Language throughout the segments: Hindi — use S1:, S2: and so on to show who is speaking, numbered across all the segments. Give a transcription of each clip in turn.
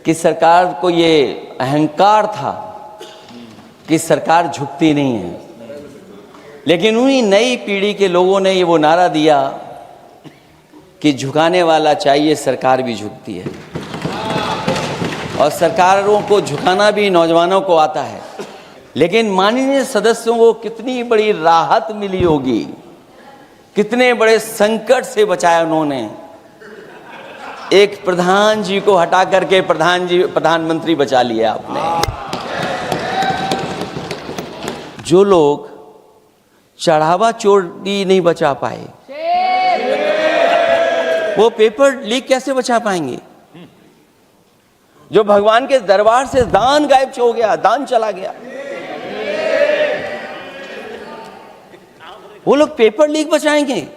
S1: कि सरकार को ये अहंकार था कि सरकार झुकती नहीं है, लेकिन उन्हीं नई पीढ़ी के लोगों ने ये वो नारा दिया कि झुकाने वाला चाहिए, सरकार भी झुकती है। और सरकारों को झुकाना भी नौजवानों को आता है। लेकिन माननीय सदस्यों को कितनी बड़ी राहत मिली होगी, कितने बड़े संकट से बचाया उन्होंने। एक प्रधान जी को हटा करके प्रधानमंत्री बचा लिया आपने। जो लोग चढ़ावा चोरी नहीं बचा पाए, वो पेपर लीक कैसे बचा पाएंगे? जो भगवान के दरबार से दान गायब हो गया, दान चला गया, वो लोग पेपर लीक बचाएंगे?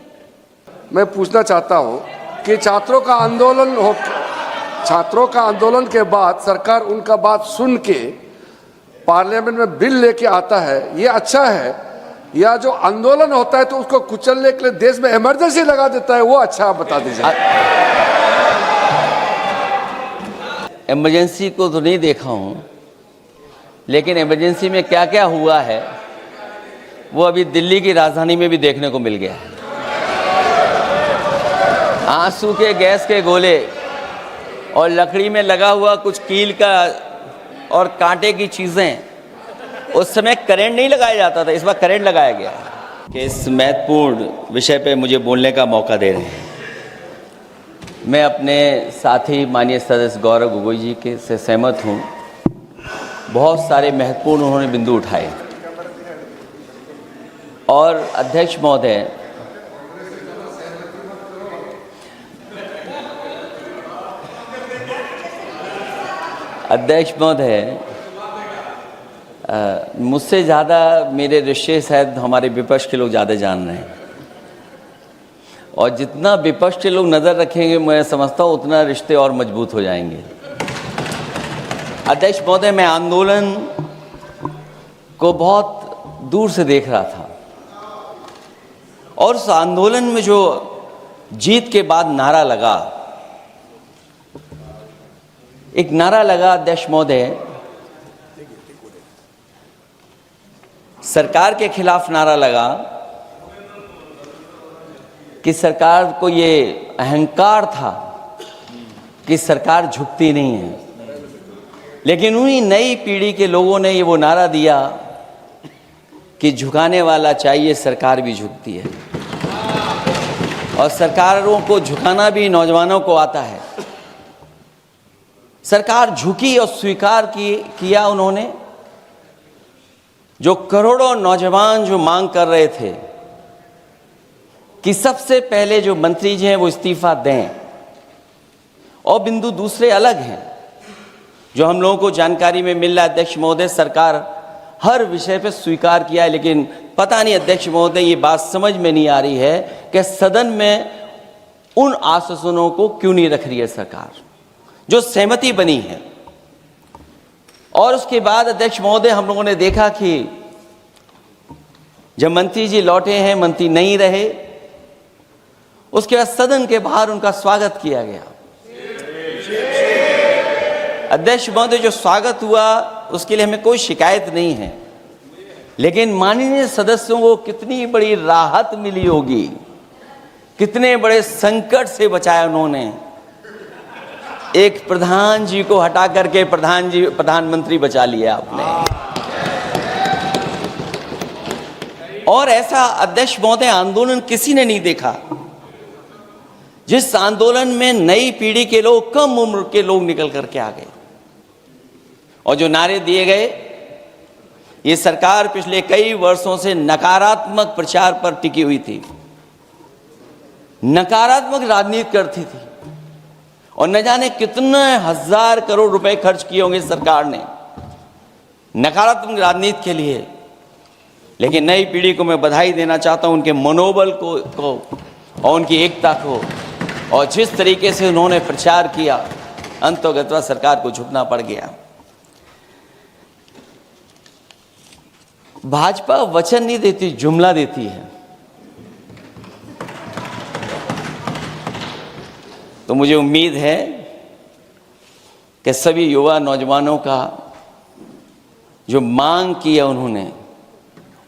S2: मैं पूछना चाहता हूं कि छात्रों का आंदोलन के बाद सरकार उनका बात सुन के पार्लियामेंट में बिल लेके आता है, ये अच्छा है? या जो आंदोलन होता है तो उसको कुचलने के लिए देश में इमरजेंसी लगा देता है, वो अच्छा? आप बता दीजिए।
S1: इमरजेंसी को तो नहीं देखा हूं, लेकिन इमरजेंसी में क्या क्या हुआ है वो अभी दिल्ली की राजधानी में भी देखने को मिल गया है। आंसू के गैस के गोले और लकड़ी में लगा हुआ कुछ कील का और कांटे की चीज़ें, उस समय करंट नहीं लगाया जाता था, इस बार करंट लगाया गया कि इस महत्वपूर्ण विषय पे मुझे बोलने का मौका दे रहे हैं। मैं अपने साथी माननीय सदस्य गौरव गोगोई जी के से सहमत हूँ। बहुत सारे महत्वपूर्ण उन्होंने बिंदु उठाए। और अध्यक्ष महोदय, मुझसे ज़्यादा मेरे रिश्ते शायद हमारे विपक्ष के लोग ज़्यादा जान रहे हैं, और जितना विपक्ष के लोग नज़र रखेंगे मैं समझता हूँ उतना रिश्ते और मजबूत हो जाएंगे। अध्यक्ष महोदय, मैं आंदोलन को बहुत दूर से देख रहा था, और उस आंदोलन में जो जीत के बाद नारा लगा, एक नारा लगा अध्यक्ष महोदय, सरकार के खिलाफ नारा लगा कि सरकार को ये अहंकार था कि सरकार झुकती नहीं है, लेकिन उन्हीं नई पीढ़ी के लोगों ने ये वो नारा दिया कि झुकाने वाला चाहिए, सरकार भी झुकती है। और सरकारों को झुकाना भी नौजवानों को आता है। सरकार झुकी और स्वीकार किया उन्होंने। जो करोड़ों नौजवान जो मांग कर रहे थे कि सबसे पहले जो मंत्री जी हैं वो इस्तीफा दें, और बिंदु दूसरे अलग हैं जो हम लोगों को जानकारी में मिल रहा है। अध्यक्ष महोदय, सरकार हर विषय पे स्वीकार किया है, लेकिन पता नहीं अध्यक्ष महोदय ये बात समझ में नहीं आ रही है कि सदन में उन आश्वासनों को क्यों नहीं रख रही है सरकार, जो सहमति बनी है। और उसके बाद अध्यक्ष महोदय, हम लोगों ने देखा कि जब मंत्री जी लौटे हैं, मंत्री नहीं रहे, उसके बाद सदन के बाहर उनका स्वागत किया गया। अध्यक्ष महोदय, जो स्वागत हुआ उसके लिए हमें कोई शिकायत नहीं है, लेकिन माननीय सदस्यों को कितनी बड़ी राहत मिली होगी, कितने बड़े संकट से बचाया उन्होंने। एक प्रधान जी को हटा करके प्रधानमंत्री बचा लिया आपने। और ऐसा अध्यक्ष महोदय आंदोलन किसी ने नहीं देखा, जिस आंदोलन में नई पीढ़ी के लोग, कम उम्र के लोग निकल करके आ गए, और जो नारे दिए गए। ये सरकार पिछले कई वर्षों से नकारात्मक प्रचार पर टिकी हुई थी, नकारात्मक राजनीति करती थी, और न जाने कितने हजार करोड़ रुपए खर्च किए होंगे सरकार ने नकारात्मक राजनीति के लिए। लेकिन नई पीढ़ी को मैं बधाई देना चाहता हूं, उनके मनोबल को और उनकी एकता को, और जिस तरीके से उन्होंने प्रचार किया, अंततः सरकार को झुकना पड़ गया। भाजपा वचन नहीं देती, जुमला देती है। तो मुझे उम्मीद है कि सभी युवा नौजवानों का जो मांग की है उन्होंने,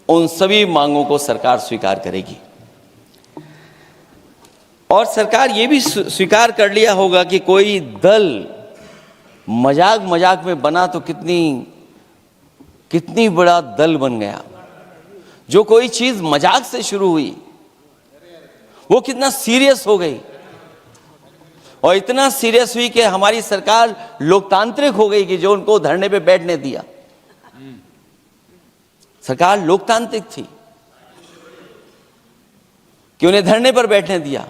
S1: उन सभी मांगों को सरकार स्वीकार करेगी। और सरकार ये भी स्वीकार कर लिया होगा कि कोई दल मजाक मजाक में बना तो कितनी बड़ा दल बन गया। जो कोई चीज मजाक से शुरू हुई वो कितना सीरियस हो गई, और इतना सीरियस हुई कि हमारी सरकार लोकतांत्रिक हो गई कि जो उनको धरने पे बैठने दिया। सरकार लोकतांत्रिक थी कि उन्हें धरने पर बैठने दिया।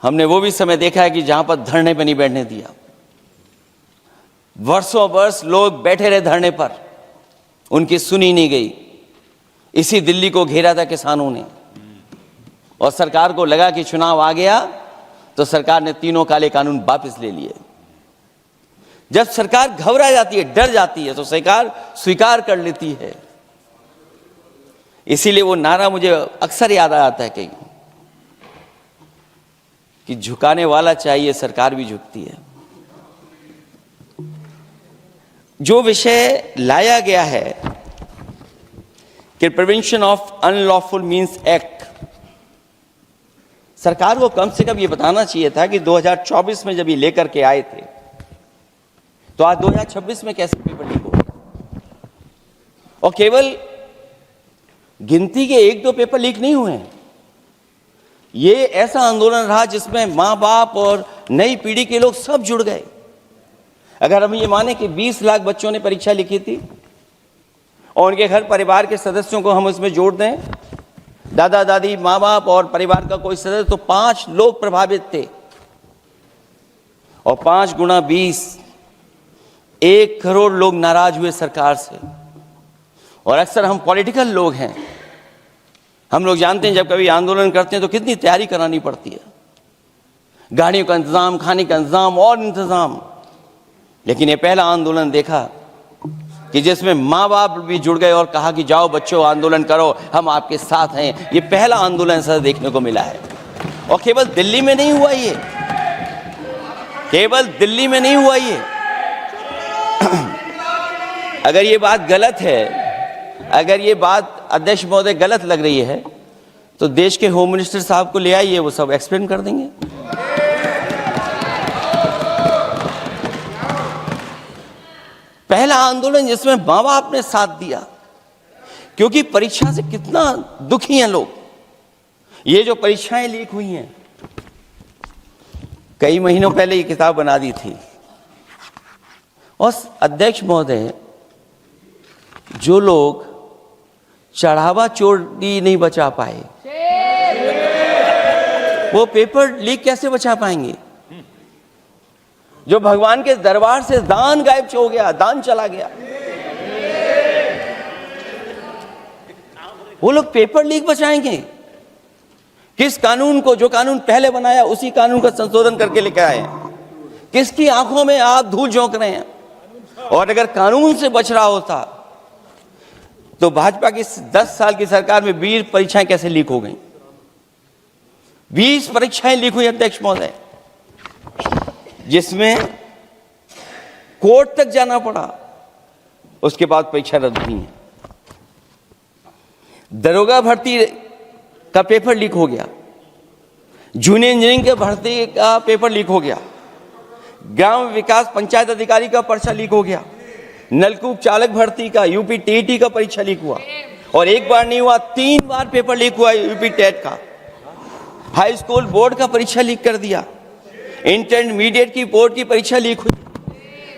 S1: हमने वो भी समय देखा है कि जहां पर धरने पर नहीं बैठने दिया, वर्षों वर्ष लोग बैठे रहे धरने पर, उनकी सुनी नहीं गई। इसी दिल्ली को घेरा था किसानों ने, और सरकार को लगा कि चुनाव आ गया तो सरकार ने तीनों काले कानून वापस ले लिए। जब सरकार घबरा जाती है, डर जाती है, तो सरकार स्वीकार कर लेती है। इसीलिए वो नारा मुझे अक्सर याद आता है कि झुकाने वाला चाहिए, सरकार भी झुकती है। जो विषय लाया गया है कि prevention of unlawful means act, सरकार को कम से कम ये बताना चाहिए था कि 2024 में जब ये लेकर के आए थे तो आज 2026 में कैसे पेपर लीक हो गया। और केवल गिनती के 1-2 पेपर लीक नहीं हुए हैं। ये ऐसा आंदोलन रहा जिसमें मां बाप और नई पीढ़ी के लोग सब जुड़ गए। अगर हम ये माने कि 20 लाख बच्चों ने परीक्षा लिखी थी और उनके घर परिवार के सदस्यों को हम इसमें जोड़ दें, दादा दादी, माँ बाप और परिवार का कोई सदस्य, तो 5 लोग प्रभावित थे। और 5 गुणा 20, 1 करोड़ लोग नाराज हुए सरकार से। और अक्सर हम पॉलिटिकल लोग हैं, हम लोग जानते हैं जब कभी आंदोलन करते हैं तो कितनी तैयारी करानी पड़ती है, गाड़ियों का इंतजाम, खाने का इंतजाम और इंतजाम। लेकिन ये पहला आंदोलन देखा कि जिसमें माँ बाप भी जुड़ गए और कहा कि जाओ बच्चों आंदोलन करो, हम आपके साथ हैं। ये पहला आंदोलन ऐसा देखने को मिला है। और केवल दिल्ली में नहीं हुआ ये, केवल दिल्ली में नहीं हुआ ये। अगर ये बात गलत है, अगर ये बात अध्यक्ष महोदय गलत लग रही है, तो देश के होम मिनिस्टर साहब को ले आइए, वो सब एक्सप्लेन कर देंगे। पहला आंदोलन जिसमें माँ बाप ने साथ दिया, क्योंकि परीक्षा से कितना दुखी हैं लोग। ये जो परीक्षाएं लीक हुई हैं, कई महीनों पहले ये किताब बना दी थी। और अध्यक्ष महोदय, जो लोग चढ़ावा चोरी नहीं बचा पाए, वो पेपर लीक कैसे बचा पाएंगे? जो भगवान के दरबार से दान गायब हो गया, दान चला गया, वो लोग पेपर लीक बचाएंगे? किस कानून को, जो कानून पहले बनाया उसी कानून का संशोधन करके लेकर आए? किसकी आंखों में आप धूल झोंक रहे हैं? और अगर कानून से बच रहा होता तो भाजपा की 10 साल की सरकार में 20 परीक्षाएं कैसे लीक हो गई? 20 परीक्षाएं लीक हुई अध्यक्ष महोदय, जिसमें कोर्ट तक जाना पड़ा, उसके बाद परीक्षा रद्द हुई है। दरोगा भर्ती का पेपर लीक हो गया, जूनियर इंजीनियरिंग के भर्ती का पेपर लीक हो गया, ग्राम विकास पंचायत अधिकारी का पर्चा लीक हो गया, नलकूप चालक भर्ती का, यूपी टीईटी का परीक्षा लीक हुआ। और एक बार नहीं हुआ, 3 बार पेपर लीक हुआ यूपी टेट का। हाई स्कूल बोर्ड का परीक्षा लीक कर दिया, इंटरमीडिएट की बोर्ड की परीक्षा लीक हुई,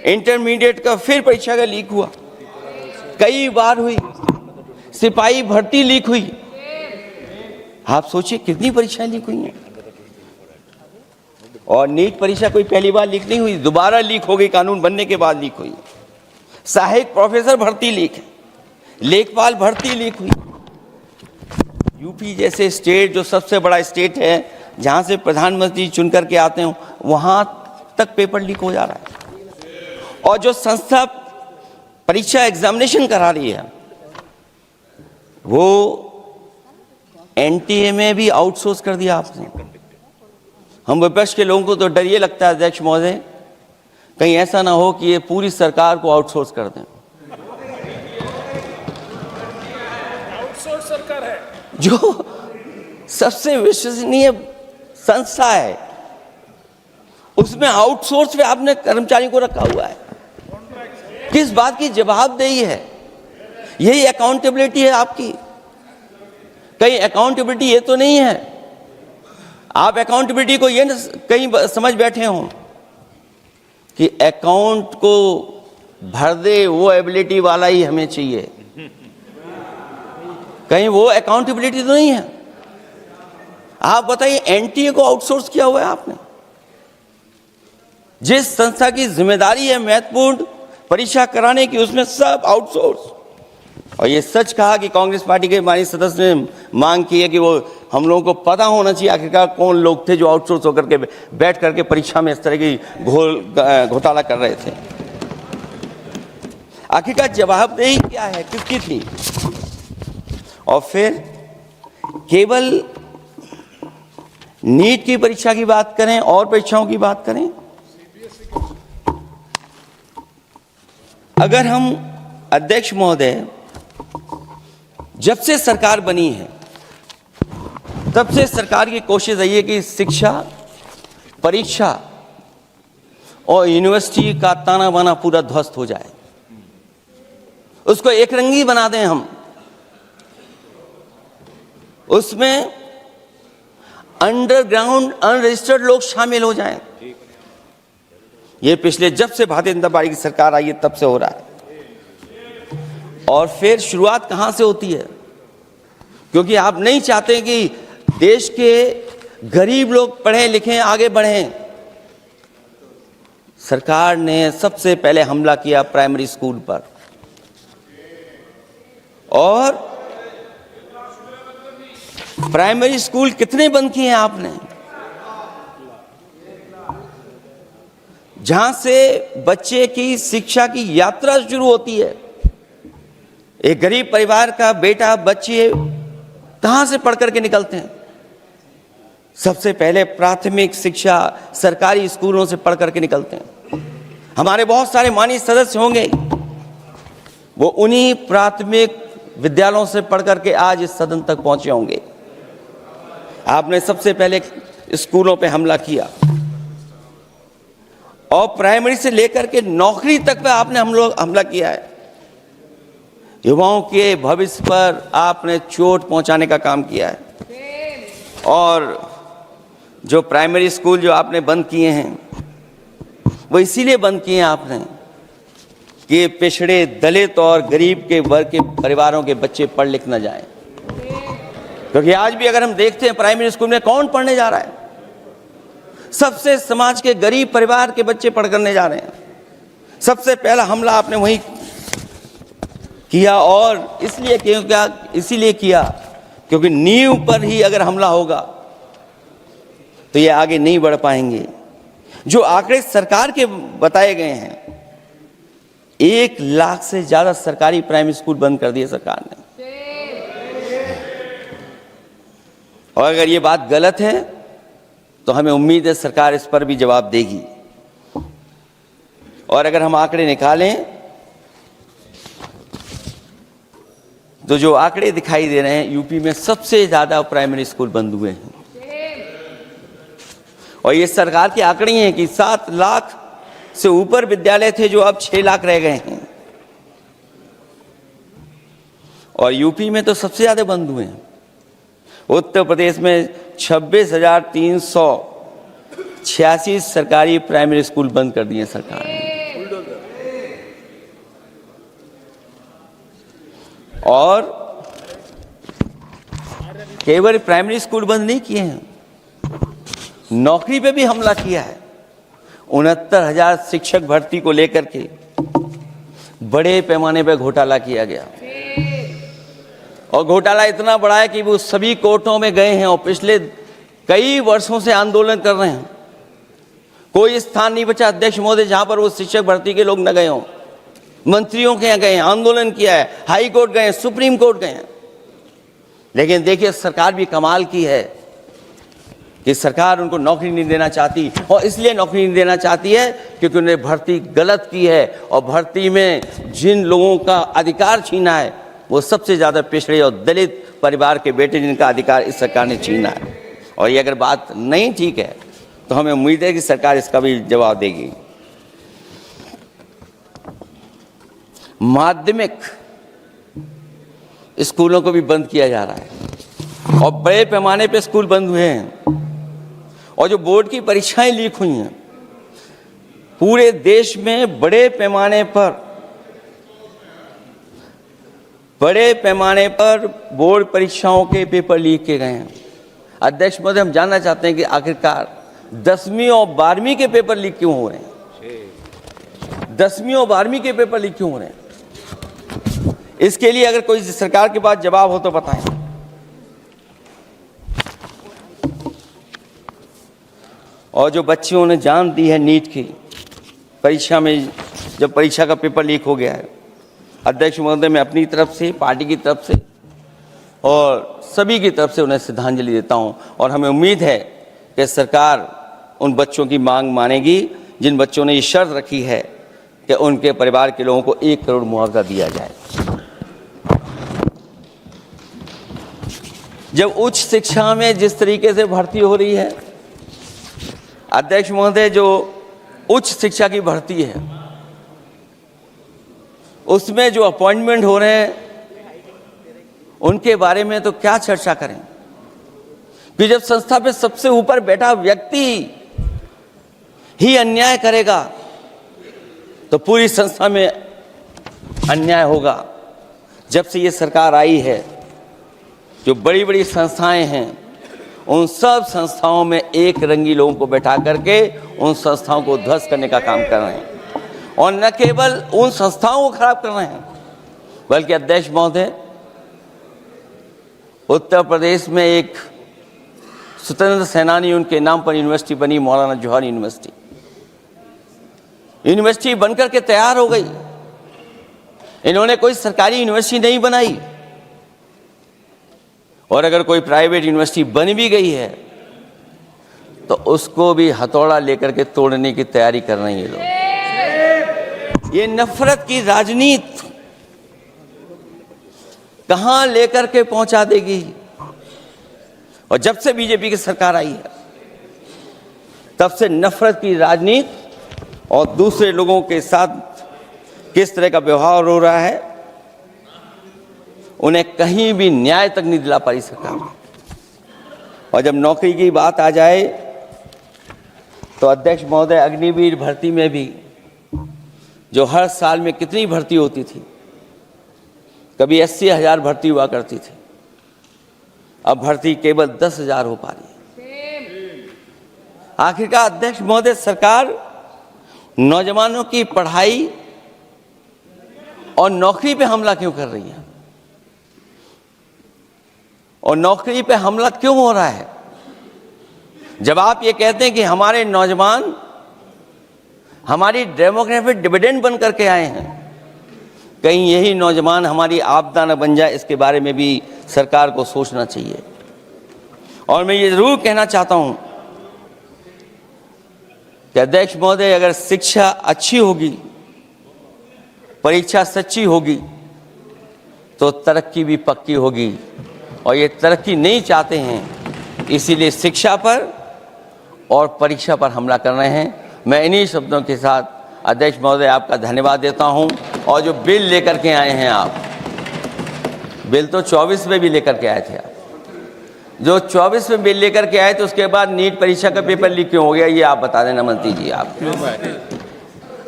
S1: इंटरमीडिएट का फिर परीक्षा का लीक हुआ, कई बार हुई। सिपाही भर्ती लीक हुई। आप सोचिए कितनी परीक्षाएं लीक हुई हैं। और नीट परीक्षा कोई पहली बार लीक नहीं हुई, दोबारा लीक हो गई, कानून बनने के बाद लीक हुई। सहायक प्रोफेसर भर्ती लीक है, लेखपाल भर्ती लीक हुई। यूपी जैसे स्टेट, जो सबसे बड़ा स्टेट है, जहां से प्रधानमंत्री चुन करके आते हो, वहां तक पेपर लीक हो जा रहा है। और जो संस्था परीक्षा एग्जामिनेशन करा रही है, वो एनटीए में भी आउटसोर्स कर दिया आपने। हम विपक्ष के लोगों को तो डर ये लगता है अध्यक्ष महोदय, कहीं ऐसा ना हो कि ये पूरी सरकार को आउटसोर्स कर दें।
S3: आउटसोर्स सरकार है
S1: जो सबसे विश्वसनीय संस्था है उसमें आउटसोर्स पे आपने कर्मचारियों को रखा हुआ है। किस बात की जवाबदेही है? यही अकाउंटेबिलिटी है आपकी? कहीं अकाउंटेबिलिटी ये तो नहीं है आप अकाउंटेबिलिटी को ये कहीं समझ बैठे हो कि अकाउंट को भर दे वो एबिलिटी वाला ही हमें चाहिए? कहीं वो अकाउंटेबिलिटी तो नहीं है। आप बताइए, एनटीए को आउटसोर्स किया हुआ है आपने। जिस संस्था की जिम्मेदारी है महत्वपूर्ण परीक्षा कराने की, उसमें सब आउटसोर्स। और ये सच कहा कि कांग्रेस पार्टी के माननीय सदस्य ने मांग की है कि वो हम लोगों को पता होना चाहिए आखिरकार कौन लोग थे जो आउटसोर्स होकर के बैठ करके परीक्षा में इस तरह की घोटाला कर रहे थे। आखिरकार जवाबदेही क्या है, किसकी थी? और फिर केवल नीट की परीक्षा की बात करें और परीक्षाओं की बात करें, अगर हम अध्यक्ष महोदय जब से सरकार बनी है तब से सरकार की कोशिश रही है कि शिक्षा, परीक्षा और यूनिवर्सिटी का ताना बाना पूरा ध्वस्त हो जाए, उसको एक रंगी बना दें हम, उसमें अंडरग्राउंड अनरजिस्टर्ड लोग शामिल हो जाएं। ये पिछले जब से भारतीय जनता पार्टी की सरकार आई है तब से हो रहा है। और फिर शुरुआत कहां से होती है? क्योंकि आप नहीं चाहते कि देश के गरीब लोग पढ़ें लिखें आगे बढ़ें। सरकार ने सबसे पहले हमला किया प्राइमरी स्कूल पर, और प्राइमरी स्कूल कितने बंद किए हैं आपने? जहां से बच्चे की शिक्षा की यात्रा शुरू होती है। एक गरीब परिवार का बेटा बच्चे कहां से पढ़ करके निकलते हैं? सबसे पहले प्राथमिक शिक्षा सरकारी स्कूलों से पढ़ करके निकलते हैं। हमारे बहुत सारे माननीय सदस्य होंगे, वो उन्हीं प्राथमिक विद्यालयों से पढ़ करके आज इस सदन तक पहुंचे होंगे। आपने सबसे पहले स्कूलों पे हमला किया और प्राइमरी से लेकर के नौकरी तक पे आपने हमला किया है। युवाओं के भविष्य पर आपने चोट पहुंचाने का काम किया है। और जो प्राइमरी स्कूल जो आपने बंद किए हैं वो इसीलिए बंद किए हैं आपने कि पिछड़े, दलित और गरीब के वर्ग के परिवारों के बच्चे पढ़ लिख न जाएं। क्योंकि आज भी अगर हम देखते हैं प्राइमरी स्कूल में कौन पढ़ने जा रहा है? सबसे समाज के गरीब परिवार के बच्चे पढ़ करने जा रहे हैं। सबसे पहला हमला आपने वही किया, और इसीलिए किया क्योंकि नींव पर ही अगर हमला होगा तो ये आगे नहीं बढ़ पाएंगे। जो आंकड़े सरकार के बताए गए हैं, 1 लाख से ज्यादा सरकारी प्राइमरी स्कूल बंद कर दिए सरकार ने। और अगर ये बात गलत है तो हमें उम्मीद है सरकार इस पर भी जवाब देगी। और अगर हम आंकड़े निकालें तो जो आंकड़े दिखाई दे रहे हैं, यूपी में सबसे ज्यादा प्राइमरी स्कूल बंद हुए हैं। और ये सरकार के आंकड़े हैं कि 7 लाख से ऊपर विद्यालय थे जो अब 6 लाख रह गए हैं। और यूपी में तो सबसे ज्यादा बंद हुए हैं। उत्तर प्रदेश में 26,386 सरकारी प्राइमरी स्कूल बंद कर दिए सरकार ने। और केवल प्राइमरी स्कूल बंद नहीं किए हैं, नौकरी पे भी हमला किया है। 69,000 शिक्षक भर्ती को लेकर के बड़े पैमाने पर घोटाला किया गया। और घोटाला इतना बड़ा है कि वो सभी कोर्टों में गए हैं और पिछले कई वर्षों से आंदोलन कर रहे हैं। कोई स्थान नहीं बचा अध्यक्ष महोदय जहां पर वो शिक्षक भर्ती के लोग न गए हों। मंत्रियों के यहाँ गए, आंदोलन किया है, हाई कोर्ट गए, सुप्रीम कोर्ट गए। लेकिन देखिए सरकार भी कमाल की है कि सरकार उनको नौकरी नहीं देना चाहती, और इसलिए नौकरी नहीं देना चाहती है क्योंकि उन्होंने भर्ती गलत की है, और भर्ती में जिन लोगों का अधिकार छीना है वो सबसे ज़्यादा पिछड़े और दलित परिवार के बेटे, जिनका अधिकार इस सरकार ने छीना है। और ये अगर बात नहीं ठीक है तो हमें उम्मीद है कि सरकार इसका भी जवाब देगी। माध्यमिक स्कूलों को भी बंद किया जा रहा है और बड़े पैमाने पे स्कूल बंद हुए हैं, और जो बोर्ड की परीक्षाएं लीक हुई हैं, पूरे देश में बड़े पैमाने पर बोर्ड परीक्षाओं के पेपर लीक किए गए हैं। अध्यक्ष महोदय, हम जानना चाहते हैं कि आखिरकार 10वीं और 12वीं के पेपर लीक क्यों हो रहे हैं? 10वीं और 12वीं के पेपर लीक क्यों हो रहे हैं? इसके लिए अगर कोई सरकार के पास जवाब हो तो बताएं। और जो बच्चियों ने जान दी है नीट की परीक्षा में, जब परीक्षा का पेपर लीक हो गया है, अध्यक्ष महोदय, मैं अपनी तरफ से, पार्टी की तरफ से और सभी की तरफ से उन्हें श्रद्धांजलि देता हूं। और हमें उम्मीद है कि सरकार उन बच्चों की मांग मानेगी जिन बच्चों ने ये शर्त रखी है कि उनके परिवार के लोगों को 1 करोड़ मुआवजा दिया जाए। जब उच्च शिक्षा में जिस तरीके से भर्ती हो रही है, अध्यक्ष महोदय, जो उच्च शिक्षा की भर्ती है उसमें जो अपॉइंटमेंट हो रहे हैं उनके बारे में तो क्या चर्चा करें कि जब संस्था पे सबसे ऊपर बैठा व्यक्ति ही अन्याय करेगा तो पूरी संस्था में अन्याय होगा। जब से ये सरकार आई है, जो बड़ी बड़ी संस्थाएं हैं उन सब संस्थाओं में एक रंगी लोगों को बैठा करके उन संस्थाओं को ध्वस्त करने का काम कर रहे हैं, और न केवल उन संस्थाओं को खराब कर रहे हैं बल्कि अध्यक्ष महोदय, उत्तर प्रदेश में एक स्वतंत्र सेनानी, उनके नाम पर यूनिवर्सिटी बनी, मौलाना जौहर यूनिवर्सिटी बनकर के तैयार हो गई। इन्होंने कोई सरकारी यूनिवर्सिटी नहीं बनाई, और अगर कोई प्राइवेट यूनिवर्सिटी बन भी गई है तो उसको भी हथौड़ा लेकर के तोड़ने की तैयारी कर रहे हैं ये लोग। ये नफरत की राजनीति कहां लेकर के पहुंचा देगी। और जब से बीजेपी की सरकार आई है तब से नफरत की राजनीति और दूसरे लोगों के साथ किस तरह का व्यवहार हो रहा है, उन्हें कहीं भी न्याय तक नहीं दिला पाई सरकार। और जब नौकरी की बात आ जाए तो अध्यक्ष महोदय, अग्निवीर भर्ती में भी जो हर साल में कितनी भर्ती होती थी, कभी 80,000 भर्ती हुआ करती थी, अब भर्ती केवल 10,000 हो पा रही है। आखिरकार अध्यक्ष महोदय, सरकार नौजवानों की पढ़ाई और नौकरी पे हमला क्यों कर रही है, और नौकरी पे हमला क्यों हो रहा है? जब आप ये कहते हैं कि हमारे नौजवान हमारी डेमोग्राफिक डिविडेंड बन करके आए हैं, कहीं यही नौजवान हमारी आपदा न बन जाए, इसके बारे में भी सरकार को सोचना चाहिए। और मैं ये जरूर कहना चाहता हूं कि अध्यक्ष महोदय, अगर शिक्षा अच्छी होगी, परीक्षा सच्ची होगी, तो तरक्की भी पक्की होगी। और ये तरक्की नहीं चाहते हैं, इसीलिए शिक्षा पर और परीक्षा पर हमला कर रहे हैं। मैं इन्हीं शब्दों के साथ अध्यक्ष महोदय आपका धन्यवाद देता हूं। और जो बिल लेकर के आए हैं आप, बिल तो 24 में भी लेकर के आए थे आप, जो 24 में बिल लेकर के आए थे, उसके बाद नीट परीक्षा का पेपर लीक क्यों हो गया, ये आप बता देना मंत्री जी।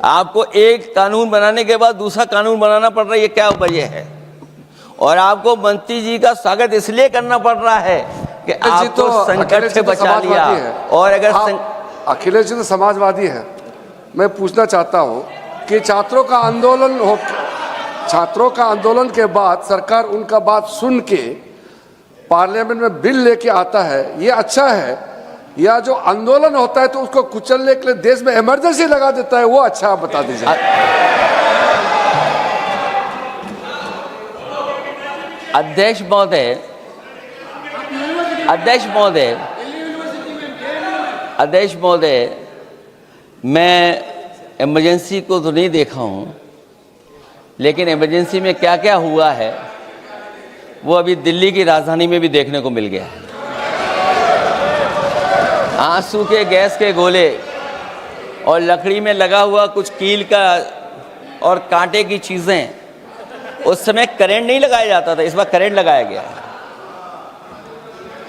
S1: आपको एक कानून बनाने के बाद दूसरा कानून बनाना पड़ रहा है, ये क्या वजह है? और आपको मंत्री जी का स्वागत इसलिए करना पड़ रहा है कि आपको संकट से बचा लिया। और अगर
S2: अखिलेश जी तो समाजवादी है। मैं पूछना चाहता हूं कि छात्रों का आंदोलन के बाद सरकार उनका बात सुन के पार्लियामेंट में बिल लेके आता है, ये अच्छा है, या जो आंदोलन होता है तो उसको कुचलने के लिए देश में इमरजेंसी लगा देता है, वो अच्छा? आप बता दीजिए। अध्यक्ष महोदय,
S1: अध्यक्ष महोदय, मैं इमरजेंसी को तो नहीं देखा हूँ, लेकिन इमरजेंसी में क्या क्या हुआ है वो अभी दिल्ली की राजधानी में भी देखने को मिल गया है। आंसू के गैस के गोले और लकड़ी में लगा हुआ कुछ कील का और कांटे की चीज़ें, उस समय करंट नहीं लगाया जाता था, इस बार करंट लगाया गया है।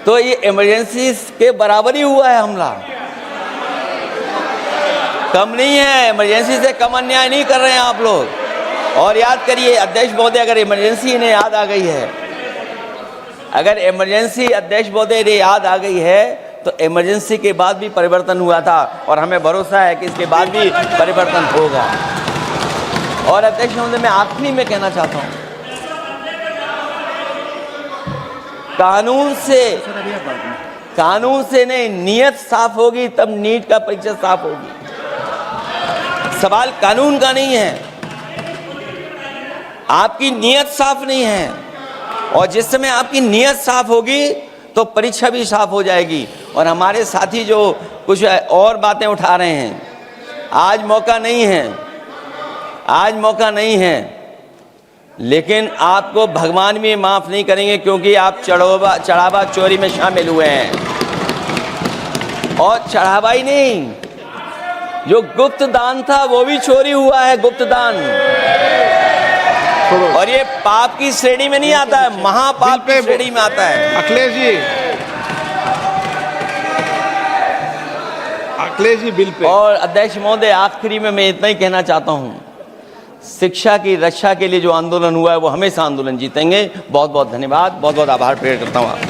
S1: तो ये इमरजेंसी के बराबर ही हुआ है हमला, कम नहीं है। इमरजेंसी से कम अन्याय नहीं कर रहे हैं आप लोग। और याद करिए अध्यक्ष महोदय, अगर इमरजेंसी इन्हें याद आ गई है, अगर इमरजेंसी अध्यक्ष महोदय ने याद आ गई है, तो इमरजेंसी के बाद भी परिवर्तन हुआ था और हमें भरोसा है कि इसके बाद भी परिवर्तन होगा। और अध्यक्ष महोदय, मैं आखिरी में कहना चाहता हूं, कानून से नहीं, नियत साफ होगी तब नीट का परीक्षा साफ होगी। सवाल कानून का नहीं है, आपकी नियत साफ नहीं है। और जिस समय आपकी नियत साफ होगी तो परीक्षा भी साफ हो जाएगी। और हमारे साथी जो कुछ और बातें उठा रहे हैं, आज मौका नहीं है, आज मौका नहीं है, लेकिन आपको भगवान भी माफ नहीं करेंगे, क्योंकि आप चढ़ावा चोरी में शामिल हुए हैं। और चढ़ावा ही नहीं, जो गुप्त दान था वो भी चोरी हुआ है, गुप्त दान। और ये पाप की श्रेणी में नहीं आता है, महापाप की श्रेणी में आता है।
S4: Akhilesh ji bill pay.
S1: और अध्यक्ष महोदय, आखिरी में मैं इतना ही कहना चाहता हूं, शिक्षा की रक्षा के लिए जो आंदोलन हुआ है वो हमेशा आंदोलन जीतेंगे। बहुत बहुत धन्यवाद, बहुत बहुत आभार प्रकट करता हूं आपका।